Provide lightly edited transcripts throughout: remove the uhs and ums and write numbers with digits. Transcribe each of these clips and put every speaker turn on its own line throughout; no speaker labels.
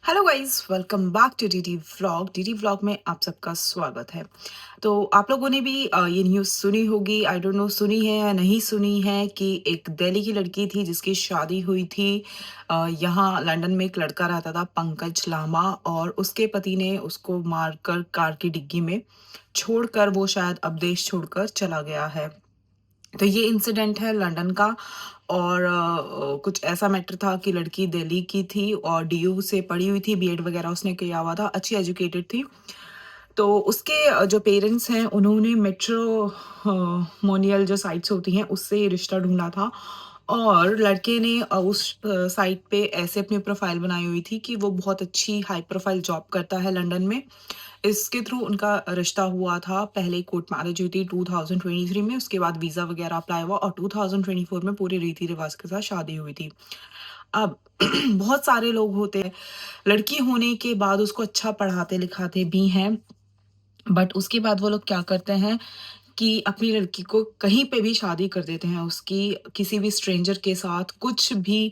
Hello guys, welcome back to DD vlog में आप सबका स्वागत है। तो आप लोगों ने भी ये न्यूज़ सुनी होगी। आई डोंट नो सुनी है या नहीं सुनी है कि एक दिल्ली की लड़की थी जिसकी शादी हुई थी। यहाँ लंदन में एक लड़का रहता था पंकज लामा, और उसके पति ने उसको मारकर कार की डिग्गी में छोड़कर वो शायद अब देश छोड़कर चला गया है। तो ये इंसिडेंट है लंदन का। और कुछ ऐसा मैटर था कि लड़की दिल्ली की थी और डीयू से पढ़ी हुई थी, बीएड वगैरह उसने किया हुआ था, अच्छी एजुकेटेड थी। तो उसके जो पेरेंट्स हैं उन्होंने मोनियल जो साइट्स होती हैं उससे ये रिश्ता ढूंढा था। और लड़के ने उस साइट पे ऐसे अपनी प्रोफाइल बनाई हुई थी कि वो बहुत अच्छी हाई प्रोफाइल जॉब करता है लंदन में। इसके थ्रू उनका रिश्ता हुआ था। पहले कोर्ट मैरिज हुई थी 2023 में, उसके बाद वीज़ा वगैरह अप्लाई हुआ और 2024 में पूरे रीति-रिवाज के साथ शादी हुई थी। अब बहुत सारे लोग होते हैं, लड़की होने के बाद उसको अच्छा पढ़ाते-लिखाते भी हैं, बट उसके बाद वो लोग क्या करते हैं कि अपनी लड़की को कहीं पे भी शादी कर देते हैं, उसकी किसी भी स्ट्रेंजर के साथ कुछ भी।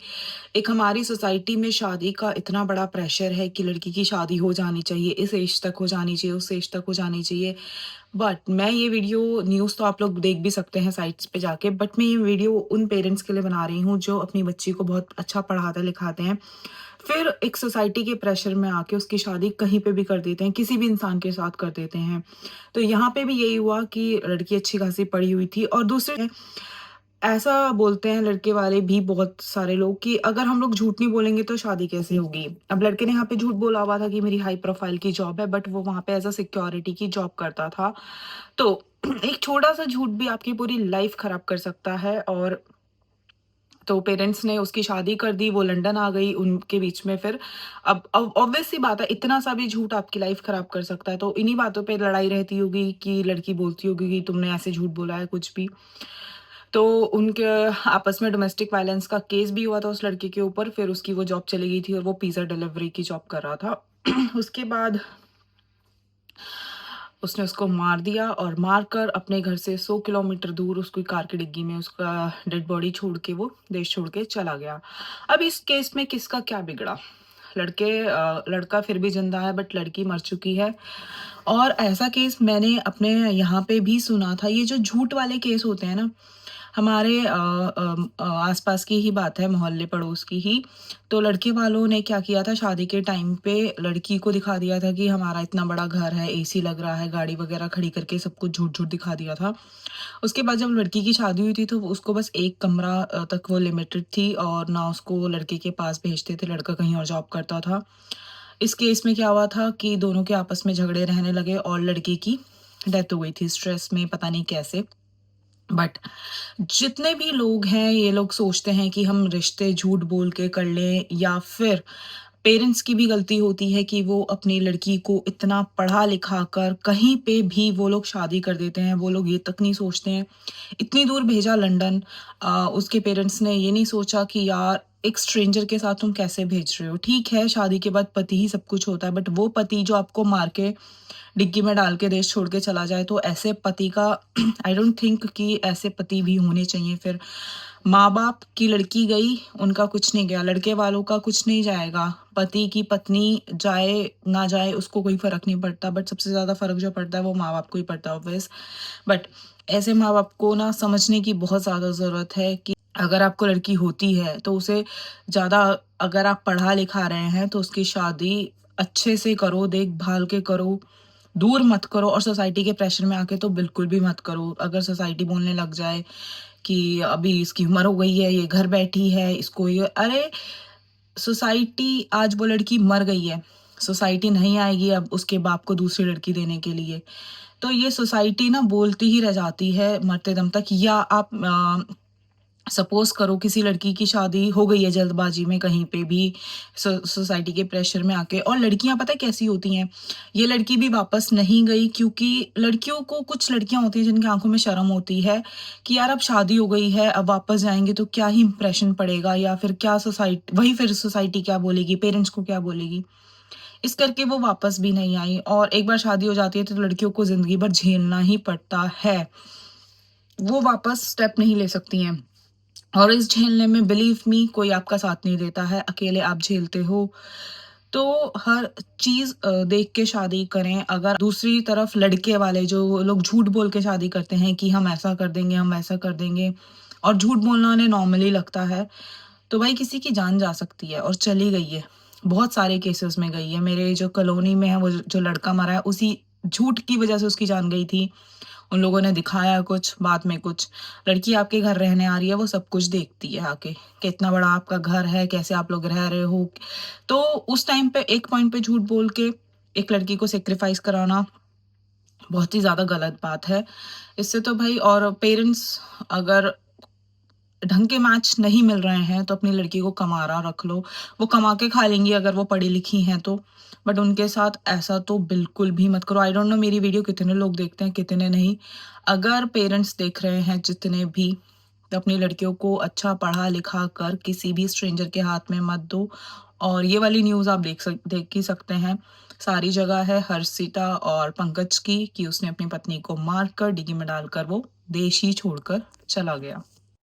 एक हमारी सोसाइटी में शादी का इतना बड़ा प्रेशर है कि लड़की की शादी हो जानी चाहिए, इस एज तक हो जानी चाहिए, उस एज तक हो जानी चाहिए। बट मैं ये वीडियो न्यूज़ तो आप लोग देख भी सकते हैं साइट्स पे जाके, बट मैं ये वीडियो उन पेरेंट्स के लिए बना रही हूँ जो अपनी बच्ची को बहुत अच्छा पढ़ाते लिखाते हैं, फिर एक सोसाइटी के प्रेशर में आके उसकी शादी कहीं पे भी कर देते हैं, किसी भी इंसान के साथ कर देते हैं। तो यहाँ पे भी यही हुआ कि लड़की अच्छी खासी पढ़ी हुई थी, और दूसरे ऐसा बोलते हैं लड़के वाले भी बहुत सारे लोग कि अगर हम लोग झूठ नहीं बोलेंगे तो शादी कैसे होगी। अब लड़के ने यहाँ पे झूठ बोला हुआ था कि मेरी हाई प्रोफाइल की जॉब है, बट वो वहाँ पे एज़ अ सिक्योरिटी की जॉब करता था। तो एक छोटा-सा झूठ भी आपकी पूरी लाइफ़ खराब कर सकता है। और तो पेरेंट्स ने उसकी शादी कर दी, वो लंदन आ गई, उनके बीच में फिर अब ऑब्वियस सी बात है, इतना सा भी झूठ आपकी लाइफ़ खराब कर सकता है। तो इन्हीं बातों पे लड़ाई रहती होगी कि लड़की बोलती होगी कि तुमने ऐसे झूठ बोला है कुछ भी। तो उनके आपस में डोमेस्टिक वायलेंस का केस भी हुआ था उस लड़के के ऊपर, फिर उसकी वो जॉब चली गई थी और वो पिज़्ज़ा डिलीवरी की जॉब कर रहा था। उसके बाद उसने उसको मार दिया और मारकर अपने घर से 100 किलोमीटर दूर उसकी कार की डिग्गी में उसका डेड बॉडी छोड़ के वो देश छोड़ के चला गया। अब इस केस में किसका क्या बिगड़ा? लड़का फिर भी ज़िंदा है, बट लड़की मर चुकी है। और ऐसा केस मैंने अपने यहाँ पे भी सुना था। ये जो झूठ वाले केस होते हैं ना, हमारे आस-पास की ही बात है, मोहल्ले पड़ोस की ही। तो लड़के वालों ने क्या किया था, शादी के टाइम पे लड़की को दिखा दिया था कि हमारा इतना बड़ा घर है, एसी लग रहा है, गाड़ी वगैरह खड़ी करके सब कुछ झूठ-झूठ दिखा दिया था। उसके बाद जब लड़की की शादी हुई थी तो उसको बस 1 कमरा तक वो लिमिटेड थी, और ना उसको लड़के के पास भेजते थे, लड़का कहीं और जॉब करता था। इस केस में क्या हुआ था कि दोनों के आपस में झगड़े रहने लगे और लड़के की डेथ हो गई थी स्ट्रेस में, पता नहीं कैसे। बट जितने भी लोग हैं, ये लोग सोचते हैं कि हम रिश्ते झूठ बोल के कर लें, या फिर पेरेंट्स की भी गलती होती है कि वो अपनी लड़की को इतना पढ़ा लिखा कर कहीं पे भी वो लोग शादी कर देते हैं। वो लोग ये तक नहीं सोचते हैं, इतनी दूर भेजा लंदन, उसके पेरेंट्स ने ये नहीं सोचा कि यार एक स्ट्रेंजर के साथ तुम कैसे भेज रहे हो। ठीक है, शादी के बाद पति ही सब कुछ होता है, बट वो पति जो आपको मार के डिग्गी में डाल के देश छोड़ के चला जाए, तो ऐसे पति का आई डोंट थिंक कि ऐसे पति भी होने चाहिए फिर। माँ-बाप की लड़की गई, उनका कुछ नहीं गया, लड़के वालों का कुछ नहीं जाएगा। पति की पत्नी जाए, ना जाए उसको कोई फ़र्क नहीं पड़ता, बट सबसे ज़्यादा फ़र्क जो पड़ता है वो माँ-बाप को ही पड़ता है ऑब्वियस। बट ऐसे माँ-बाप को ना समझने की बहुत ज़्यादा ज़रूरत है कि अगर आपको लड़की होती है तो उसे ज़्यादा, अगर आप पढ़ा-लिखा रहे हैं तो उसकी शादी अच्छे से करो, देखभाल के करो, दूर मत करो, और सोसाइटी के प्रेशर में आके तो बिल्कुल भी मत करो। अगर सोसाइटी बोलने लग जाए कि अभी इसकी उम्र हो गई है, ये घर बैठी है, इसको ये अरे! सोसाइटी, आज वो लड़की मर गई है, सोसाइटी नहीं आएगी अब उसके बाप को दूसरी लड़की देने के लिए। तो ये सोसाइटी ना बोलती ही रह जाती है मरते दम तक। या आप सपोज़ करो किसी लड़की की शादी हो गई है जल्दबाजी में कहीं पे भी, सोसाइटी के प्रेशर में आके, और लड़कियाँ पता है कैसी होती हैं? ये लड़की भी वापस नहीं गई, क्योंकि लड़कियों को, कुछ लड़कियाँ होती हैं जिनकी आँखों में शर्म होती है कि यार अब शादी हो गई है, अब वापस जाएँगे तो क्या ही इंप्रेशन पड़ेगा, या फिर क्या फिर सोसाइटी क्या बोलेगी, पेरेंट्स को क्या बोलेगी? इस करके वो वापस भी नहीं आई, और एक बार शादी हो जाती है तो लड़कियों को ज़िंदगी भर झेलना ही पड़ता है। वो वापस स्टेप नहीं ले सकती हैं। और इस झेलने में बिलीव मी कोई आपका साथ नहीं देता है, अकेले आप झेलते हो। तो हर चीज़ देख के शादी करें। अगर दूसरी तरफ लड़के वाले जो लोग झूठ बोल के शादी करते हैं कि हम ऐसा कर देंगे, हम वैसा कर देंगे और झूठ बोलना उन्हें नॉर्मली लगता है, तो भाई किसी की जान जा सकती है और चली गई है। बहुत सारे केसेस में गई है। मेरे जो कॉलोनी में है वो जो लड़का मरा है उसी झूठ की वज़ह से उसकी जान गई थी। उन लोगों ने दिखाया कुछ, बाद में कुछ। लड़की आपके घर रहने आ रही है, वो सब कुछ देखती है आके, कि इतना बड़ा आपका घर है, कैसे आप लोग रह रहे हो। तो उस टाइम पे एक पॉइंट पे झूठ बोल के एक लड़की को सैक्रिफाइस कराना बहुत ही ज़्यादा गलत बात है। इससे तो भाई और पेरेंट्स अगर ढंग के मैच नहीं मिल रहे हैं तो अपनी लड़की को कमारा रख लो। वो कमा के खा लेंगी अगर वो पढ़ी-लिखी हैं तो। बट उनके साथ ऐसा तो बिल्कुल भी मत करो। आई डोंट नो मेरी वीडियो कितने लोग देखते हैं, कितने नहीं। अगर पेरेंट्स देख रहे हैं जितने भी, तो अपनी लड़कियों को अच्छा पढ़ा-लिखा कर किसी भी स्ट्रेंजर के हाथ में मत दो। और ये वाली न्यूज़ आप देख ही सकते हैं। सारी जगह है हर्षिता और पंकज की कि उसने अपनी पत्नी को मार कर डिग्गी में डालकर वो देश ही छोड़कर चला गया।